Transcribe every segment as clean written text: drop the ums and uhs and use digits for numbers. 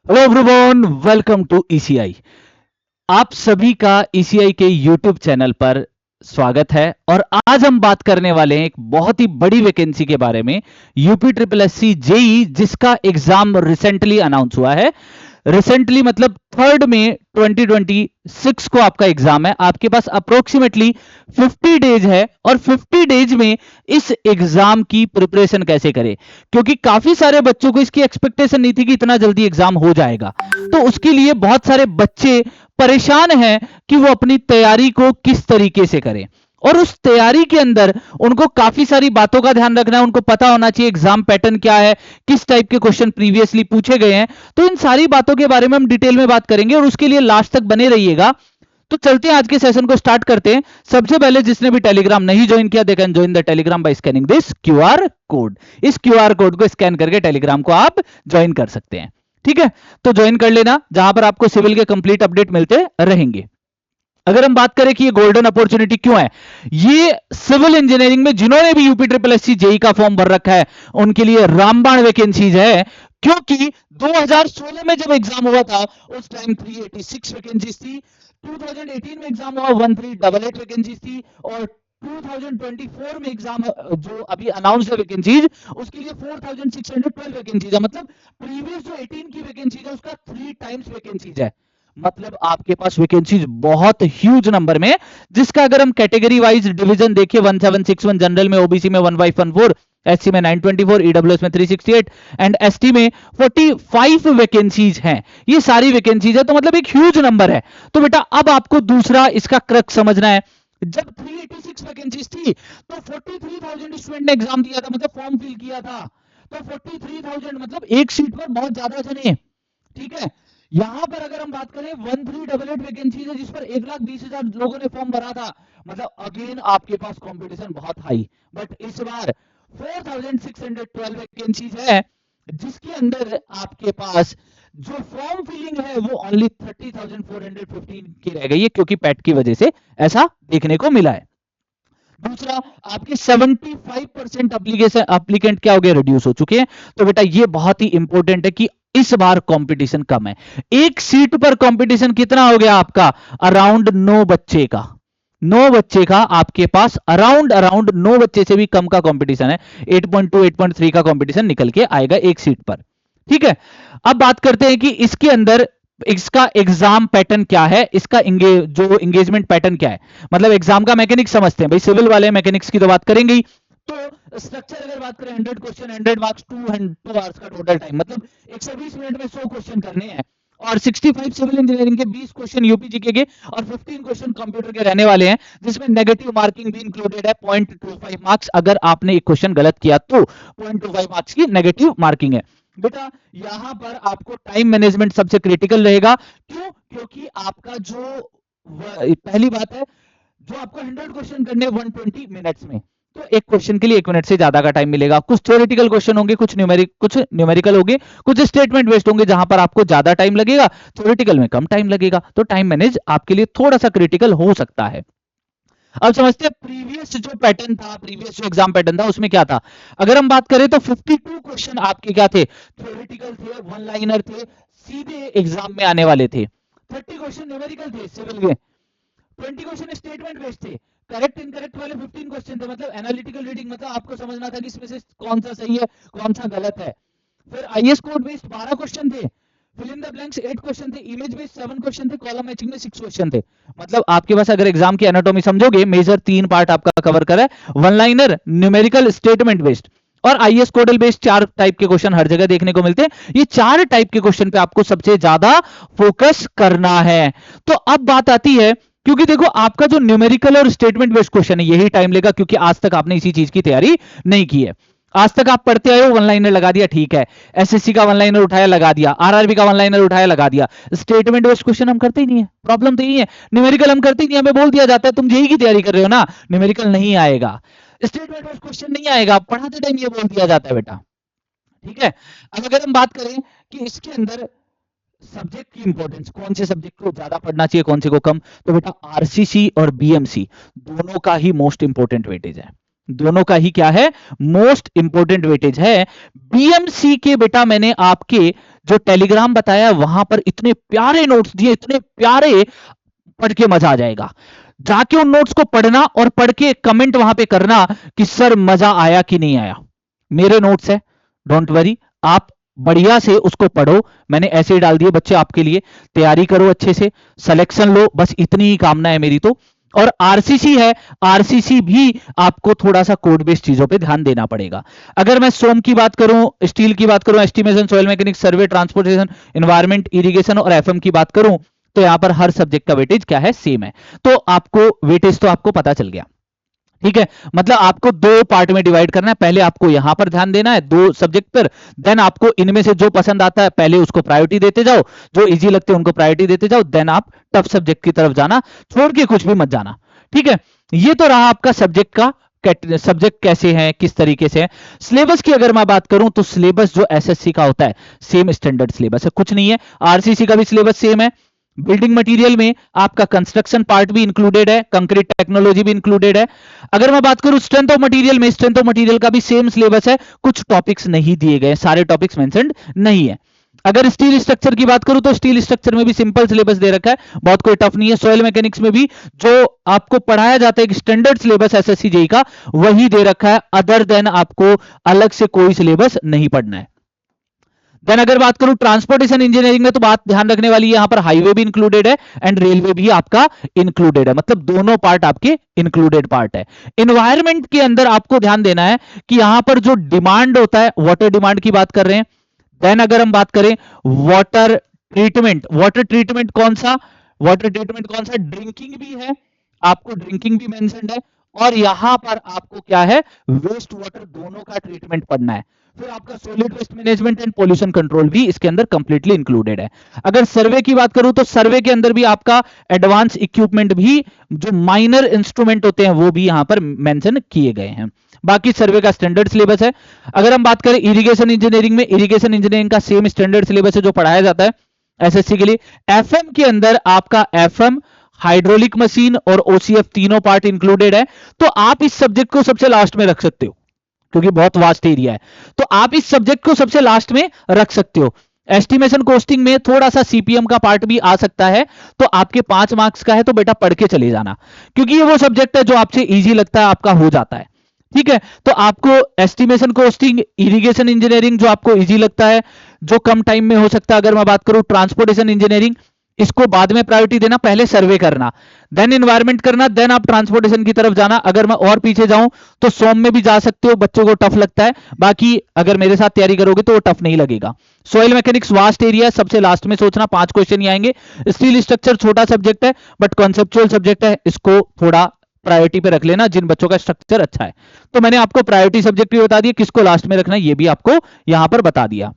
Hello everyone, welcome to ECI. आप सभी का ईसीआई के यूट्यूब चैनल पर स्वागत है। और आज हम बात करने वाले हैं एक बहुत ही बड़ी वैकेंसी के बारे में, यूपी ट्रिपल एससी जेई, जिसका एग्जाम रिसेंटली अनाउंस हुआ है। रिसेंटली मतलब 3 मई 2026 को आपका एग्जाम है। आपके पास अप्रोक्सीमेटली 50 डेज है और 50 डेज में इस एग्जाम की प्रिपरेशन कैसे करें, क्योंकि काफी सारे बच्चों को इसकी एक्सपेक्टेशन नहीं थी कि इतना जल्दी एग्जाम हो जाएगा। तो उसके लिए बहुत सारे बच्चे परेशान हैं कि वो अपनी तैयारी को किस तरीके से करें। और उस तैयारी के अंदर उनको काफी सारी बातों का ध्यान रखना है। उनको पता होना चाहिए एग्जाम पैटर्न क्या है, किस टाइप के क्वेश्चन प्रीवियसली पूछे गए हैं। तो इन सारी बातों के बारे में हम डिटेल में बात करेंगे और उसके लिए लास्ट तक बने रहिएगा। तो चलते हैं, आज के सेशन को स्टार्ट करते हैं। सबसे पहले जिसने भी टेलीग्राम नहीं ज्वाइन किया, they can join the Telegram by scanning this QR code. इस क्यूआर कोड को स्कैन करके टेलीग्राम को आप ज्वाइन कर सकते हैं। ठीक है, तो ज्वाइन कर लेना, जहां पर आपको सिविल के कंप्लीट अपडेट मिलते रहेंगे। अगर हम बात करें कि ये गोल्डन अपॉर्चुनिटी क्यों है, ये सिविल इंजीनियरिंग में जिन्होंने भी यूपी ट्रिपल एससी जेई का फॉर्म भर रखा है उनके लिए रामबाण वैकेंसीज है। क्योंकि 2016 में जब एग्जाम हुआ था उस टाइम 386 वैकेंसीज थी। 2018 में एग्जाम हुआ 1388 वैकेंसीज थी। और 2024 में एग्जाम जो अभी अनाउंस है वैकेंसीज, उसके लिए 4612 वैकेंसीज है। मतलब प्रीवियस जो 18 की वैकेंसीज है उसका 3 टाइम्स वैकेंसीज है। मतलब आपके पास वैकेंसीज बहुत ह्यूज नंबर में, जिसका अगर हम कैटेगरी वाइज डिवीजन देखें, 1761 जनरल में, ओबीसी में 1514, एससी में 924, ईडब्ल्यूएस में 368 एंड एसटी में 45 वैकेंसीज हैं। ये सारी वैकेंसीज है, तो मतलब एक ह्यूज नंबर है। तो बेटा अब आपको दूसरा इसका क्रक समझना है। जब 386 वैकेंसीज थी तो 43,000 स्टूडेंट ने एग्जाम दिया था, मतलब फॉर्म फिल किया था। तो 43,000 मतलब एक सीट पर बहुत ज्यादा जने। ठीक है, यहां पर अगर हम बात करें 1388 वैकेंसीज है, जिस पर 1,20,000 लोगों ने फॉर्म भरा था। मतलब अगेन आपके पास कंपटीशन बहुत हाई। बट इस बार 4,612 वैकेंसीज है, जिसके अंदर आपके पास जो फॉर्म फिलिंग है वो ओनली 30,415 की रह गई है, क्योंकि पैट की वजह से ऐसा देखने को मिला है। दूसरा, आपके 75% एप्लीकेशन एप्लीकेंट क्या हो गए, रिड्यूस हो चुके हैं। तो बेटा ये बहुत ही इंपॉर्टेंट है कि इस बार कंपटीशन कम है। एक सीट पर कंपटीशन कितना हो गया आपका, अराउंड 9 बच्चे का। 9 बच्चे का आपके पास अराउंड अराउंड 9 बच्चे से भी कम का कंपटीशन है। 8.2 8.3 का कंपटीशन निकल के आएगा एक सीट पर। ठीक है, अब बात करते हैं कि इसके अंदर इसका एग्जाम पैटर्न क्या है, इसका जो एंगेजमेंट पैटर्न क्या है। मतलब एग्जाम का मैकेनिक्स समझते हैं भाई, सिविल वाले मैकेनिक्स की तो बात करेंगे ही। तो स्ट्रक्चर अगर बात करें, 100 क्वेश्चन, 100 मार्क्स, 2 आवर्स का टोटल टाइम, मतलब 120 मिनट में 100 क्वेश्चन करने हैं। और 65 सिविल इंजीनियरिंग के 20 क्वेश्चन यूपी जीके के और 15 क्वेश्चन कंप्यूटर के रहने वाले हैं, जिसमें नेगेटिव मार्किंग भी इंक्लूडेड है। 0.25 मार्क्स, अगर आपने एक क्वेश्चन गलत किया तो 0.25 मार्क्स की नेगेटिव मार्किंग है। बेटा यहां पर आपको टाइम मैनेजमेंट सबसे क्रिटिकल रहेगा। क्यों? क्योंकि आपका जो पहली बात है, जो आपको 100 क्वेश्चन करने 120 मिनट्स में, तो एक क्वेश्चन के लिए 1 मिनट से ज्यादा का टाइम मिलेगा। कुछ थ्योरेटिकल क्वेश्चन होंगे, कुछ न्यूमेरिकल होंगे, कुछ स्टेटमेंट बेस्ड होंगे, जहां पर आपको ज्यादा टाइम लगेगा, थ्योरेटिकल में कम टाइम लगेगा। तो टाइम मैनेज आपके लिए थोड़ा सा क्रिटिकल हो सकता है। अब समझते हैं प्रीवियस जो पैटर्न था, प्रीवियस जो एग्जाम पैटर्न था उसमें क्या था। अगर हम बात करें तो 52 क्वेश्चन आपके क्या थे, थ्योरेटिकल थे, वन लाइनर थे, सीधे एग्जाम में आने वाले थे। 30 क्वेश्चन न्यूमेरिकल थे सिविल के, 20 क्वेश्चन स्टेटमेंट बेस्ड थे। करेक्ट इनकरेक्ट वाले 15 क्वेश्चन थे। मतलब एनालिटिकल रीडिंग, मतलब आपको समझना था कि इसमें से कौन सा सही है कौन सा गलत है। फिर आईएएस कोड बेस्ड 12 क्वेश्चन थे, fill in the blanks 8 question थे, इमेज बेस्ड 7 क्वेश्चन थे, कॉलम मैचिंग में 6 क्वेश्चन थे। मतलब आपके पास अगर एग्जाम की एनाटॉमी समझोगे, मेजर 3 पार्ट आपका कवर करा है, one liner, numerical, statement based और आईएएस कोडल बेस्ड। 4 टाइप के क्वेश्चन हर जगह देखने को मिलते हैं। ये 4 टाइप के क्वेश्चन पे आपको सबसे ज्यादा फोकस करना है। तो अब बात आती है, क्योंकि देखो आपका जो न्यूमेरिकल और स्टेटमेंट बेस्ड क्वेश्चन है यही टाइम लेगा, क्योंकि आज तक आपने इसी चीज की तैयारी नहीं की है। आज तक आप पढ़ते आए हो, वन लाइनर लगा दिया, ठीक है। एसएससी का वन लाइनर उठाया लगा दिया, आरआरबी का वन लाइनर उठाया लगा दिया। स्टेटमेंट बेस्ड क्वेश्चन हम करते ही नहीं है, प्रॉब्लम तो यही है। न्यूमेरिकल हम करते ही नहीं, हमें बोल दिया जाता है तुम जेई की तैयारी कर रहे हो ना, न्यूमेरिकल नहीं आएगा, स्टेटमेंट बेस्ड क्वेश्चन नहीं आएगा, पढ़ाते टाइम ये बोल दिया जाता है बेटा। ठीक है, अब अगर हम बात करें कि इसके अंदर सब्जेक्ट की इंपॉर्टेंस, कौन से सब्जेक्ट को ज्यादा पढ़ना चाहिए कौन से को कम, तो बेटा आरसीसी और बीएमसी दोनों का ही मोस्ट इंपॉर्टेंट वेटेज है। दोनों का ही क्या है, मोस्ट इंपोर्टेंट वेटेज है। बीएमसी के बेटा मैंने आपके जो टेलीग्राम बताया वहां पर इतने प्यारे नोट्स दिए, इतने प्यारे, पढ़ के मजा आ जाएगा। जाके उन नोट्स को पढ़ना और पढ़ के कमेंट वहां पे करना कि सर मजा आया कि नहीं आया। मेरे नोट्स है, डोंट वरी, आप बढ़िया से उसको पढ़ो। मैंने ऐसे ही डाल दिए बच्चे आपके लिए, तैयारी करो अच्छे से, सिलेक्शन लो, बस इतनी ही कामना है मेरी तो। और आरसीसी है, आरसीसी भी आपको थोड़ा सा कोड बेस्ड चीजों पे ध्यान देना पड़ेगा। अगर मैं सोम की बात करूं, स्टील की बात करूं, एस्टिमेशन, सॉइल मैकेनिक्स, सर्वे, ट्रांसपोर्टेशन, एनवायरमेंट, इरिगेशन और एफएम की बात करूं, तो यहां पर हर सब्जेक्ट का वेटेज क्या है, सेम है। तो आपको वेटेज तो आपको पता चल गया, ठीक है। मतलब आपको दो पार्ट में डिवाइड करना है, पहले आपको यहां पर ध्यान देना है दो सब्जेक्ट पर, देन आपको इनमें से जो पसंद आता है पहले उसको प्रायोरिटी देते जाओ, जो इजी लगते हैं उनको प्रायोरिटी देते जाओ, देन आप टफ सब्जेक्ट की तरफ जाना, छोड़ के कुछ भी मत जाना, ठीक है। ये तो रहा आपका सब्जेक्ट का, सब्जेक्ट कैसे हैं, किस तरीके से है। सिलेबस की अगर मैं बात करूं तो सिलेबस जो एसएससी का होता है सेम स्टैंडर्ड सिलेबस है, कुछ नहीं है। आरसीसी का भी सिलेबस सेम है। बिल्डिंग मटेरियल में आपका कंस्ट्रक्शन पार्ट भी इंक्लूडेड है, कंक्रीट टेक्नोलॉजी भी इंक्लूडेड है। अगर मैं बात करूं स्ट्रेंथ ऑफ मटेरियल में, स्ट्रेंथ ऑफ मटेरियल का भी सेम सिलेबस है, कुछ टॉपिक्स नहीं दिए गए, सारे टॉपिक्स मेंशन्ड नहीं है। अगर स्टील स्ट्रक्चर की बात करूं तो स्टील स्ट्रक्चर में भी सिंपल सिलेबस दे रखा है, बहुत कोई टफ नहीं है। सॉइल मैकेनिक्स में भी जो आपको पढ़ाया जाता है एक स्टैंडर्ड सिलेबस एसएससी जेई का, वही दे रखा है, अदर देन आपको अलग से कोई सिलेबस नहीं पढ़ना है। देन अगर बात करूं ट्रांसपोर्टेशन इंजीनियरिंग में, तो बात ध्यान रखने वाली है, यहां पर हाईवे भी इंक्लूडेड है एंड रेलवे भी आपका इंक्लूडेड है, मतलब दोनों पार्ट आपके इंक्लूडेड पार्ट है। इन्वायरमेंट के अंदर आपको ध्यान देना है कि यहां पर जो डिमांड होता है, वाटर डिमांड की बात कर रहे हैं। देन अगर हम बात करें वाटर ट्रीटमेंट, वाटर ट्रीटमेंट कौन सा, वाटर ट्रीटमेंट कौन सा, ड्रिंकिंग भी है, आपको ड्रिंकिंग भी मेंशन्ड है, और यहां पर आपको क्या है, वेस्ट वाटर दोनों का ट्रीटमेंट पढ़ना है। फिर आपका solid waste management and pollution control भी इसके अंदर कंप्लीटली इंक्लूडेड है। अगर सर्वे की बात करूं तो सर्वे के अंदर भी आपका एडवांस इक्विपमेंट भी, जो माइनर इंस्ट्रूमेंट होते हैं वो भी यहां पर मेंशन किए गए हैं। बाकी सर्वे का स्टैंडर्ड सिलेबस है। अगर हम बात करें इरिगेशन इंजीनियरिंग में, इरिगेशन इंजीनियरिंग का सेम स्टैंडर्ड सिलेबस है जो पढ़ाया जाता है एसएससी के लिए। एफएम के अंदर आपका एफएम, हाइड्रोलिक मशीन और ओसीएफ तीनों पार्ट इंक्लूडेड है। तो आप इस सब्जेक्ट को सबसे लास्ट में रख सकते हो क्योंकि बहुत वास्ट एरिया है, तो आप इस सब्जेक्ट को सबसे लास्ट में रख सकते हो। एस्टिमेशन कोस्टिंग में थोड़ा सा सीपीएम का पार्ट भी आ सकता है, तो आपके 5 मार्क्स का है तो बेटा पढ़ के चले जाना, क्योंकि ये वो सब्जेक्ट है जो आपसे इजी लगता है, आपका हो जाता है, ठीक है। तो आपको एस्टिमेशन कोस्टिंग, इरिगेशन इंजीनियरिंग जो आपको इजी लगता है, जो कम टाइम में हो सकता है। अगर मैं बात करूं ट्रांसपोर्टेशन इंजीनियरिंग, इसको बाद में प्रायोरिटी देना, पहले सर्वे करना, देन एनवायरमेंट करना, देन आप ट्रांसपोर्टेशन की तरफ जाना। अगर मैं और पीछे जाऊं तो सोम में भी जा सकते हो, बच्चों को टफ लगता है, बाकी अगर मेरे साथ तैयारी करोगे तो वो टफ नहीं लगेगा। सॉइल मैकेनिक्स वास्ट एरिया, सबसे लास्ट में सोचना, 5 क्वेश्चन ही आएंगे। स्टील स्ट्रक्चर छोटा सब्जेक्ट है बट कॉन्सेप्चुअल सब्जेक्ट है, इसको थोड़ा प्रायोरिटी पे रख लेना जिन बच्चों का स्ट्रक्चर अच्छा है। तो मैंने आपको प्रायोरिटी सब्जेक्ट भी बता दिया, किसको लास्ट में रखना है ये भी आपको यहां पर बता दिया।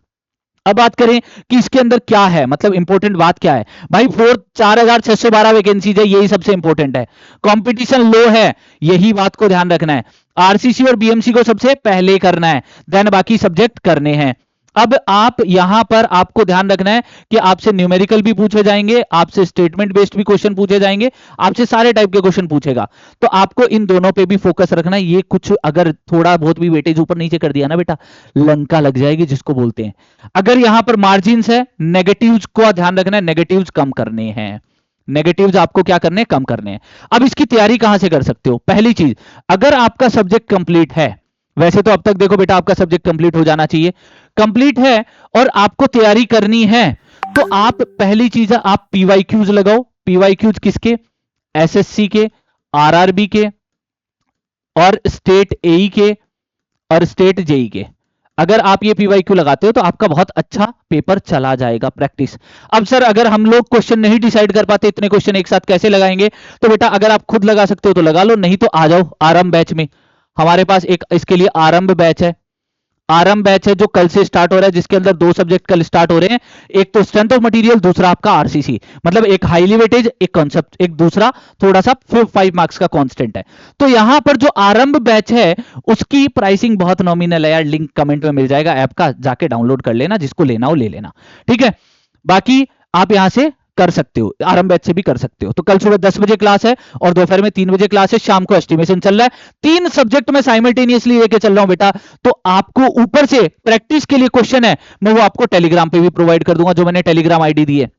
अब बात करें कि इसके अंदर क्या है, मतलब इंपॉर्टेंट बात क्या है भाई। 4612 वैकेंसीज है, यही सबसे इंपॉर्टेंट है। कंपटीशन लो है, यही बात को ध्यान रखना है। आरसीसी और बीएमसी को सबसे पहले करना है, देन बाकी सब्जेक्ट करने हैं। अब आप यहां पर आपको ध्यान रखना है कि आपसे न्यूमेरिकल भी पूछे जाएंगे, आपसे स्टेटमेंट बेस्ड भी क्वेश्चन पूछे जाएंगे, आपसे सारे टाइप के क्वेश्चन पूछेगा, तो आपको इन दोनों पे भी फोकस रखना है। ये कुछ अगर थोड़ा बहुत भी वेटेज ऊपर नीचे कर दिया ना बेटा, लंका लग जाएगी जिसको बोलते हैं। अगर यहां पर मार्जिन्स है, नेगेटिव्स को ध्यान रखना है, नेगेटिव्स कम करने हैं, नेगेटिव्स आपको क्या करने हैं, कम करने हैं। अब इसकी तैयारी कहां से कर सकते हो, पहली चीज, अगर आपका सब्जेक्ट कंप्लीट है, वैसे तो अब तक देखो बेटा आपका सब्जेक्ट कंप्लीट हो जाना चाहिए, कंप्लीट है और आपको तैयारी करनी है, तो आप पहली चीज है आप पीवाईक्यूज लगाओ। पीवाईक्यूज किसके, एसएससी के, आरआरबी के और स्टेट एई के और स्टेट जेई के। अगर आप ये पीवाईक्यू लगाते हो तो आपका बहुत अच्छा पेपर चला जाएगा, प्रैक्टिस। अब सर अगर हम लोग क्वेश्चन नहीं डिसाइड कर पाते, इतने क्वेश्चन एक साथ कैसे लगाएंगे, तो बेटा अगर आप खुद लगा सकते हो तो लगा लो, नहीं तो आ जाओ आरंभ बैच में। हमारे पास एक इसके लिए आरंभ बैच है, आरंभ बैच है जो कल से स्टार्ट हो रहा है, जिसके अंदर 2 सब्जेक्ट कल स्टार्ट हो रहे हैं, एक तो स्ट्रेंथ ऑफ मटेरियल, दूसरा आपका आरसीसी, मतलब एक हाईली वेटेज, एक कॉन्सेप्ट, एक दूसरा थोड़ा सा 5 मार्क्स का कांस्टेंट है। तो यहां पर जो आरंभ बैच है उसकी प्राइसिंग बहुत नॉमिनल है यार, लिंक कमेंट में मिल जाएगा ऐप का, जाके डाउनलोड कर लेना, जिसको लेना हो ले लेना, ठीक है। बाकी आप यहां से कर सकते हो, आरंभ बैच से भी कर सकते हो। तो कल सुबह 10 बजे क्लास है और दोपहर में 3 बजे क्लास है, शाम को एस्टिमेशन चल रहा है। 3 सब्जेक्ट में साइमल्टेनियसली लेके चल रहा हूं बेटा। तो आपको ऊपर से प्रैक्टिस के लिए क्वेश्चन है, मैं वो आपको टेलीग्राम पे भी प्रोवाइड कर दूंगा, जो मैंने टेलीग्राम आईडी दी है।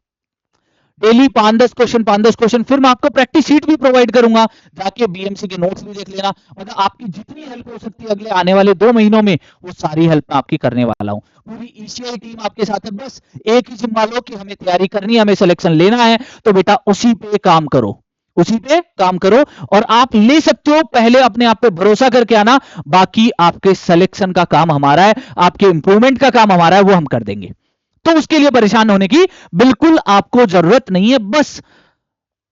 डेली 5-10 क्वेश्चन, फिर मैं आपको प्रैक्टिस शीट भी प्रोवाइड करूंगा, जाके बीएमसी के नोट्स भी देख लेना। मतलब आपकी जितनी हेल्प हो सकती है अगले आने वाले 2 महीनों में, वो सारी हेल्प मैं आपकी करने वाला हूं। पूरी ईसीआई टीम आपके साथ है। बस एक ही जिम्मा लो कि हमें तैयारी करनी है, हमें सिलेक्शन लेना है, तो बेटा उसी पे काम करो, उसी पे काम करो। और आप ले सकते हो, पहले अपने आप पे भरोसा करके आना, बाकी आपके सिलेक्शन का काम हमारा है, आपके इंप्रूवमेंट का काम हमारा है, वो हम कर देंगे। तो उसके लिए परेशान होने की बिल्कुल आपको जरूरत नहीं है। बस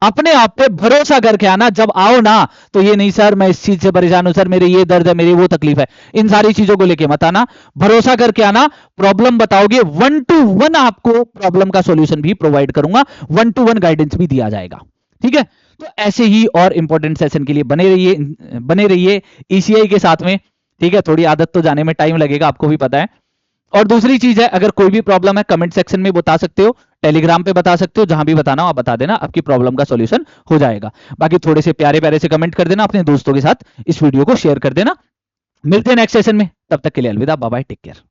अपने आप पे भरोसा करके आना। जब आओ ना, तो ये नहीं सर मैं इस चीज से परेशान हूं, सर मेरे ये दर्द है, मेरी वो तकलीफ है, इन सारी चीजों को लेके मत आना। भरोसा करके आना, प्रॉब्लम बताओगे, 1 to 1 आपको प्रॉब्लम का सॉल्यूशन भी प्रोवाइड करूंगा, 1 to 1 गाइडेंस भी दिया जाएगा। ठीक है, तो ऐसे ही और इंपॉर्टेंट सेशन के लिए बने रहिए ईसीआई के साथ में। ठीक है, थोड़ी आदत तो जाने में टाइम लगेगा, आपको भी पता है। और दूसरी चीज है, अगर कोई भी प्रॉब्लम है कमेंट सेक्शन में बता सकते हो, टेलीग्राम पे बता सकते हो, जहां भी बताना हो आप बता देना, आपकी प्रॉब्लम का सॉल्यूशन हो जाएगा। बाकी थोड़े से प्यारे प्यारे से कमेंट कर देना, अपने दोस्तों के साथ इस वीडियो को शेयर कर देना। मिलते हैं नेक्स्ट सेशन में, तब तक के लिए अलविदा, बाय बाय, टेक केयर।